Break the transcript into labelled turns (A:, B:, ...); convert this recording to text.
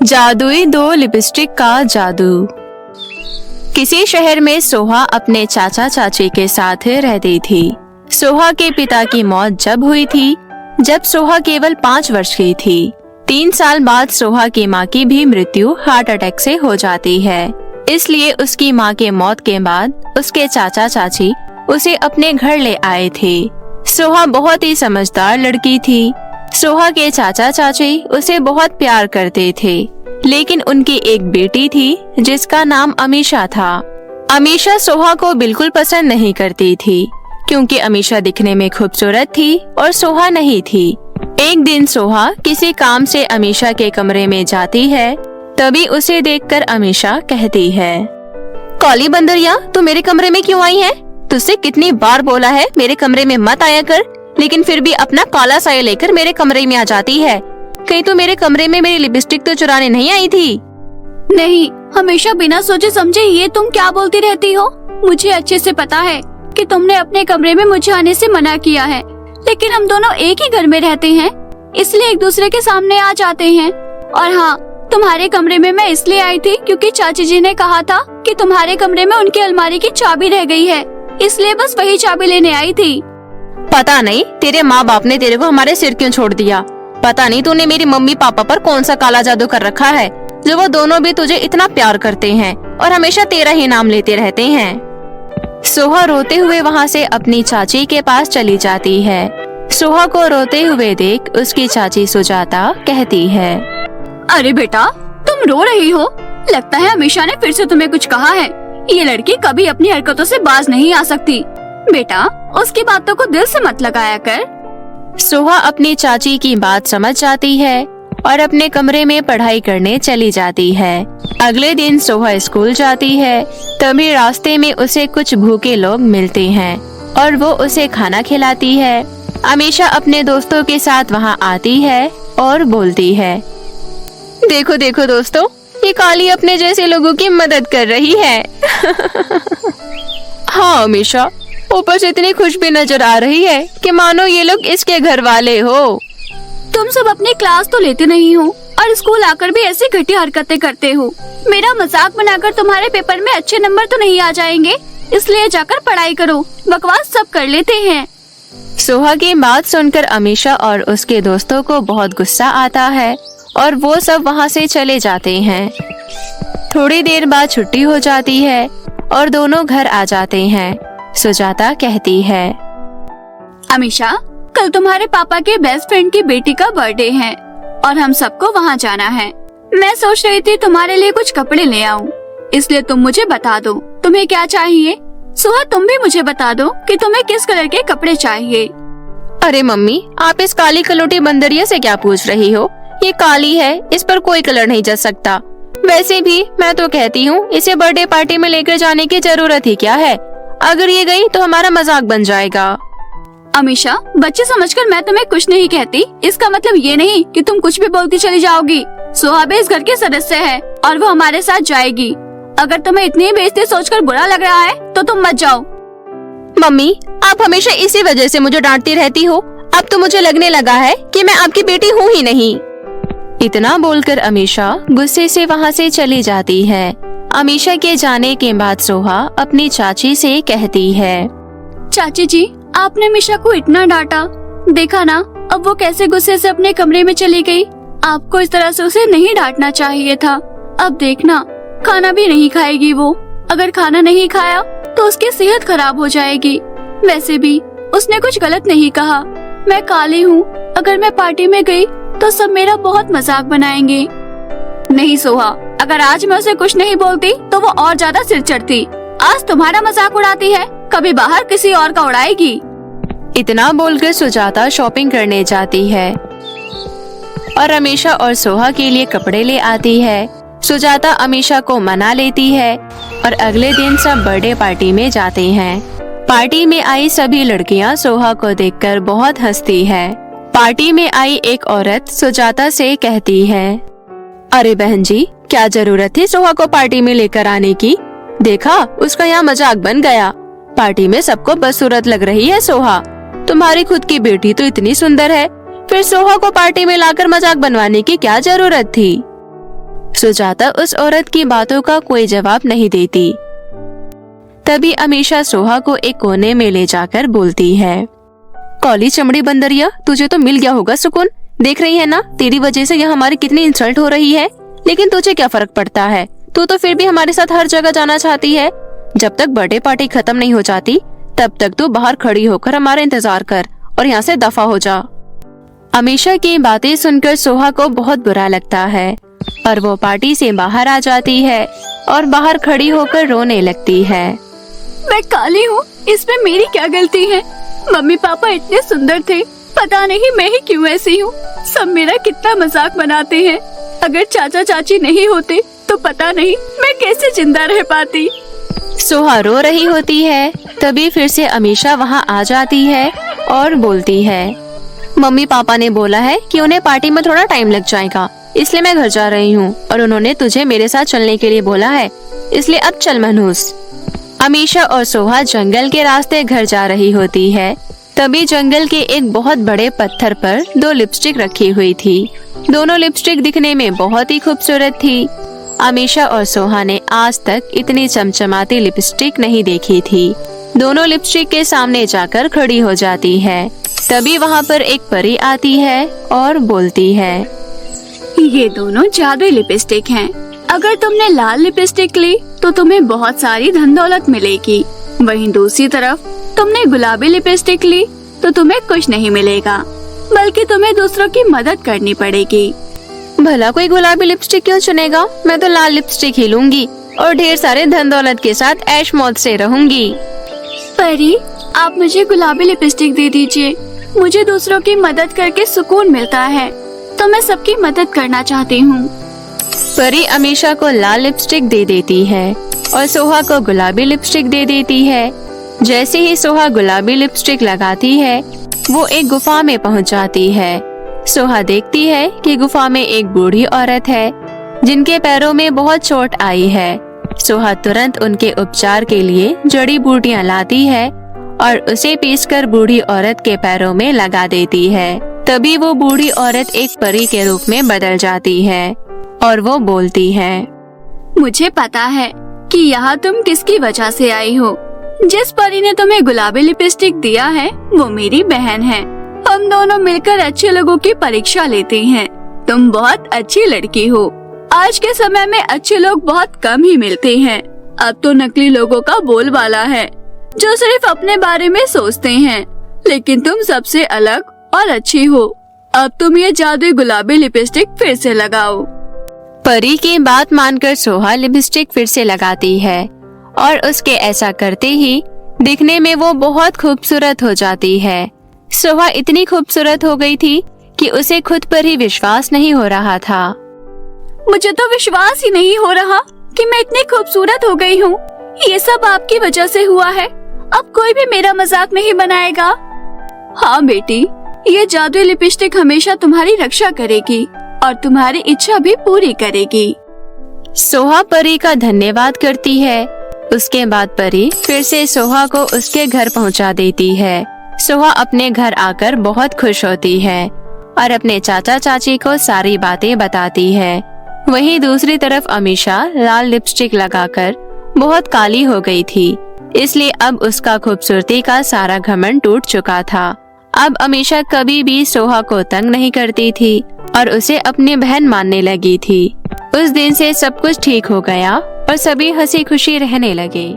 A: जादुई 2 लिपस्टिक का जादू। किसी शहर में सोहा अपने चाचा चाची के साथ रहती थी। सोहा के पिता की मौत जब हुई थी जब सोहा केवल 5 वर्ष की थी। 3 साल बाद सोहा की माँ की भी मृत्यु हार्ट अटैक से हो जाती है। इसलिए उसकी माँ के मौत के बाद उसके चाचा चाची उसे अपने घर ले आए थे। सोहा बहुत ही समझदार लड़की थी। सोहा के चाचा चाची उसे बहुत प्यार करते थे, लेकिन उनकी एक बेटी थी जिसका नाम अमीशा था। अमीशा सोहा को बिल्कुल पसंद नहीं करती थी क्योंकि अमीशा दिखने में खूबसूरत थी और सोहा नहीं थी। एक दिन सोहा किसी काम से अमीशा के कमरे में जाती है, तभी उसे देखकर अमीशा कहती है, काली बंदरिया, तू मेरे कमरे में क्यों आई है? तुझसे कितनी बार बोला है मेरे कमरे में मत आया कर, लेकिन फिर भी अपना काला साया लेकर मेरे कमरे में आ जाती है। कहीं तू मेरे कमरे में मेरी लिपस्टिक तो चुराने नहीं आई थी?
B: नहीं, हमेशा बिना सोचे समझे ये तुम क्या बोलती रहती हो? मुझे अच्छे से पता है कि तुमने अपने कमरे में मुझे आने से मना किया है, लेकिन हम दोनों एक ही घर में रहते हैं, इसलिए एक दूसरे के सामने आ जाते हैं। और हाँ, तुम्हारे कमरे में मैं इसलिए आई थी क्योंकि चाची जी ने कहा था कि तुम्हारे कमरे में उनकी अलमारी की चाबी रह गई है, इसलिए बस वही चाबी लेने आई थी।
A: पता नहीं तेरे माँ बाप ने तेरे को हमारे सिर क्यों छोड़ दिया। पता नहीं तूने मेरी मम्मी पापा पर कौन सा काला जादू कर रखा है, जो वो दोनों भी तुझे इतना प्यार करते हैं और हमेशा तेरा ही नाम लेते रहते हैं। सोहा रोते हुए वहाँ से अपनी चाची के पास चली जाती है। सोहा को रोते हुए देख उसकी चाची सुजाता कहती है,
B: अरे बेटा, तुम रो रही हो? लगता है अमीशा ने फिर से तुम्हें कुछ कहा है। ये लड़की कभी अपनी हरकतों से बाज नहीं आ सकती। बेटा, उसकी बातों को दिल से मत लगाया कर।
A: सोहा अपनी चाची की बात समझ जाती है और अपने कमरे में पढ़ाई करने चली जाती है। अगले दिन सोहा स्कूल जाती है, तभी रास्ते में उसे कुछ भूखे लोग मिलते हैं और वो उसे खाना खिलाती है। अमीशा अपने दोस्तों के साथ वहाँ आती है और बोलती है, देखो देखो दोस्तों, ये काली अपने जैसे लोगों की मदद कर रही है। हाँ अमीशा, ऊपर से इतनी खुश भी नजर आ रही है कि मानो ये लोग इसके घर वाले हो।
B: तुम सब अपनी क्लास तो लेते नहीं हो और स्कूल आकर भी ऐसी घटिया हरकतें करते हो। मेरा मजाक बनाकर तुम्हारे पेपर में अच्छे नंबर तो नहीं आ जाएंगे, इसलिए जाकर पढ़ाई करो। बकवास सब कर लेते हैं।
A: सोहा की बात सुनकर अमीशा और उसके दोस्तों को बहुत गुस्सा आता है और वो सब वहाँ से चले जाते हैं। थोड़ी देर बाद छुट्टी हो जाती है और दोनों घर आ जाते हैं। सुजाता कहती है,
B: अमीशा, कल तुम्हारे पापा के बेस्ट फ्रेंड की बेटी का बर्थडे है और हम सबको वहाँ जाना है। मैं सोच रही थी तुम्हारे लिए कुछ कपड़े ले आऊं, इसलिए तुम मुझे बता दो तुम्हें क्या चाहिए। सुहा, तुम भी मुझे बता दो कि तुम्हें किस कलर के कपड़े चाहिए।
A: अरे मम्मी, आप इस काली कलोटी बंदरिया से क्या पूछ रही हो? ये काली है, इस पर कोई कलर नहीं जच सकता। वैसे भी मैं तो कहती हूँ इसे बर्थडे पार्टी में लेकर जाने की जरूरत ही क्या है? अगर ये गई तो हमारा मजाक बन जाएगा।
B: अमीशा, बच्चे समझकर मैं तुम्हें कुछ नहीं कहती, इसका मतलब ये नहीं कि तुम कुछ भी बोलती चली जाओगी। सोहा भी इस घर के सदस्य है और वो हमारे साथ जाएगी। अगर तुम्हें इतनी बेइज्जती सोचकर बुरा लग रहा है तो तुम मत जाओ।
A: मम्मी, आप हमेशा इसी वजह से मुझे डांटती रहती हो। अब तो मुझे लगने लगा है कि मैं आपकी बेटी हूँ ही नहीं। इतना बोलकर अमीशा गुस्से से वहाँ से चली जाती है। अमीशा के जाने के बाद सोहा अपनी चाची से कहती है,
B: चाची जी, आपने अमीशा को इतना डांटा, देखा ना अब वो कैसे गुस्से से अपने कमरे में चली गई। आपको इस तरह से उसे नहीं डांटना चाहिए था। अब देखना, खाना भी नहीं खाएगी वो। अगर खाना नहीं खाया तो उसकी सेहत खराब हो जाएगी। वैसे भी उसने कुछ गलत नहीं कहा। मैं काली हूँ, अगर मैं पार्टी में गई तो सब मेरा बहुत मजाक बनाएंगे। नहीं सोहा, अगर आज मैं उसे कुछ नहीं बोलती तो वो और ज्यादा सिर चढ़ती। आज तुम्हारा मजाक उड़ाती है, कभी बाहर किसी और का उड़ाएगी।
A: इतना बोलकर सुजाता शॉपिंग करने जाती है और अमीशा और सोहा के लिए कपड़े ले आती है। सुजाता अमीशा को मना लेती है और अगले दिन सब बर्थडे पार्टी में जाते हैं। पार्टी में आई सभी लड़कियां सोहा को देखकर बहुत हंसती है। पार्टी में आई एक औरत सुजाता से कहती है, अरे बहन जी, क्या जरूरत थी सोहा को पार्टी में लेकर आने की? देखा, उसका यहाँ मजाक बन गया। पार्टी में सबको बदसूरत लग रही है सोहा। तुम्हारी खुद की बेटी तो इतनी सुंदर है, फिर सोहा को पार्टी में लाकर मजाक बनवाने की क्या जरूरत थी? सुजाता उस औरत की बातों का कोई जवाब नहीं देती। तभी अमीशा सोहा को एक कोने में ले जाकर बोलती है, काली चमड़ी बंदरिया, तुझे तो मिल गया होगा सुकून। देख रही है ना, तेरी वजह से यहाँ हमारी कितनी इंसल्ट हो रही है, लेकिन तुझे क्या फर्क पड़ता है। तू तो फिर भी हमारे साथ हर जगह जाना चाहती है। जब तक बर्थडे पार्टी खत्म नहीं हो जाती तब तक तू बाहर खड़ी होकर हमारा इंतजार कर और यहाँ से दफा हो जा। अमीशा की बातें सुनकर सोहा को बहुत बुरा लगता है और वो पार्टी से बाहर आ जाती है और बाहर खड़ी होकर रोने लगती है।
B: मैं काली हूँ, इसमें मेरी क्या गलती है। मम्मी पापा इतने सुंदर थे, पता नहीं मैं ही क्यों ऐसी हूँ। सब मेरा कितना मजाक बनाते हैं। अगर चाचा चाची नहीं होते तो पता नहीं मैं कैसे जिंदा रह पाती।
A: सोहा रो रही होती है। तभी फिर से अमीशा वहाँ आ जाती है और बोलती है, मम्मी पापा ने बोला है कि उन्हें पार्टी में थोड़ा टाइम लग जाएगा, इसलिए मैं घर जा रही हूँ और उन्होंने तुझे मेरे साथ चलने के लिए बोला है, इसलिए अब चल मनहूस। अमीशा और सोहा जंगल के रास्ते घर जा रही होती है। तभी जंगल के एक बहुत बड़े पत्थर पर 2 लिपस्टिक रखी हुई थी। दोनों लिपस्टिक दिखने में बहुत ही खूबसूरत थी। अमीशा और सोहा ने आज तक इतनी चमचमाती लिपस्टिक नहीं देखी थी। दोनों लिपस्टिक के सामने जाकर खड़ी हो जाती है। तभी वहाँ पर एक परी आती है और बोलती है,
B: ये दोनों जादुई लिपस्टिक हैं। अगर तुमने लाल लिपस्टिक ली तो तुम्हें बहुत सारी धन दौलत मिलेगी। वहीं दूसरी तरफ तुमने गुलाबी लिपस्टिक ली तो तुम्हें कुछ नहीं मिलेगा, बल्कि तुम्हें दूसरों की मदद करनी पड़ेगी।
A: भला कोई गुलाबी लिपस्टिक क्यों चुनेगा? मैं तो लाल लिपस्टिक ही लूंगी और ढेर सारे धन दौलत के साथ ऐश मौज से रहूंगी।
B: परी, आप मुझे गुलाबी लिपस्टिक दे दीजिए। मुझे दूसरों की मदद करके सुकून मिलता है, तो मैं सबकी मदद करना चाहती हूँ।
A: परी अमीशा को लाल लिपस्टिक दे देती है और सोहा को गुलाबी लिपस्टिक दे देती है। जैसे ही सोहा गुलाबी लिपस्टिक लगाती है, वो एक गुफा में पहुंच जाती है। सोहा देखती है कि गुफा में एक बूढ़ी औरत है जिनके पैरों में बहुत चोट आई है। सोहा तुरंत उनके उपचार के लिए जड़ी बूटियां लाती है और उसे पीसकर बूढ़ी औरत के पैरों में लगा देती है। तभी वो बूढ़ी औरत एक परी के रूप में बदल जाती है और वो बोलती है,
B: मुझे पता है कि यहाँ तुम किसकी वजह से आई हो। जिस परी ने तुम्हें गुलाबी लिपस्टिक दिया है वो मेरी बहन है। हम दोनों मिलकर अच्छे लोगों की परीक्षा लेते हैं। तुम बहुत अच्छी लड़की हो। आज के समय में अच्छे लोग बहुत कम ही मिलते हैं। अब तो नकली लोगों का बोलबाला है जो सिर्फ अपने बारे में सोचते हैं, लेकिन तुम सबसे अलग और अच्छी हो। अब तुम ये जादुई गुलाबी लिपस्टिक फिर से लगाओ।
A: परी की बात मानकर सोहा लिपस्टिक फिर से लगाती है और उसके ऐसा करते ही दिखने में वो बहुत खूबसूरत हो जाती है। सोहा इतनी खूबसूरत हो गई थी कि उसे खुद पर ही विश्वास नहीं हो रहा था।
B: मुझे तो विश्वास ही नहीं हो रहा कि मैं इतनी खूबसूरत हो गई हूँ। ये सब आपकी वजह से हुआ है। अब कोई भी मेरा मजाक नहीं बनाएगा। हाँ बेटी, ये जादुई लिपस्टिक हमेशा तुम्हारी रक्षा करेगी और तुम्हारी इच्छा भी पूरी करेगी।
A: सोहा परी का धन्यवाद करती है। उसके बाद परी फिर से सोहा को उसके घर पहुंचा देती है। सोहा अपने घर आकर बहुत खुश होती है और अपने चाचा चाची को सारी बातें बताती है। वहीं दूसरी तरफ अमीशा लाल लिपस्टिक लगाकर बहुत काली हो गई थी, इसलिए अब उसका खूबसूरती का सारा घमंड टूट चुका था। अब अमीशा कभी भी सोहा को तंग नहीं करती थी और उसे अपनी बहन मानने लगी थी। उस दिन से सब कुछ ठीक हो गया और सभी हंसी खुशी रहने लगे।